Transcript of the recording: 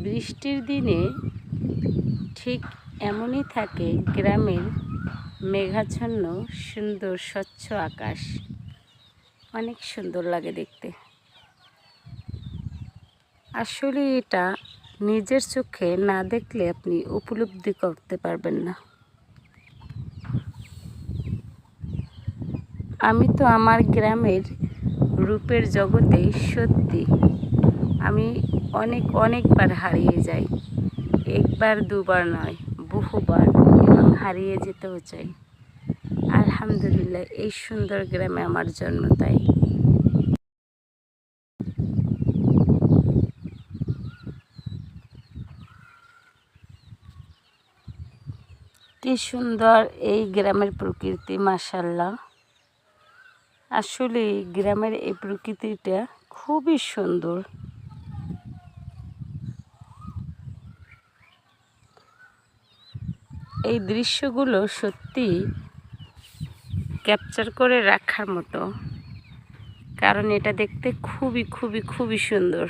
বৃষ্টির দিনে ঠিক এমনই থাকে গ্রামের মেঘাচ্ছন্ন সুন্দর স্বচ্ছ আকাশ। অনেক সুন্দর লাগে দেখতে। আসলে এটা নিজের চোখে না দেখলে আপনি উপলব্ধি করতে পারবেন না। আমি তো আমার গ্রামের রূপের জগতে সত্যি আমি অনেকবার হারিয়ে যাই। একবার দুবার নয়, বহুবার, এবং হারিয়ে যেতেও চাই। আলহামদুলিল্লাহ, এই সুন্দর গ্রামে আমার জন্ম। তাই কি সুন্দর এই গ্রামের প্রকৃতি, মাশাআল্লাহ। আসলে গ্রামের এই প্রকৃতিটা খুবই সুন্দর। এই দৃশ্যগুলো সত্যি ক্যাপচার করে রাখার মতো, কারণ এটা দেখতে খুবই সুন্দর।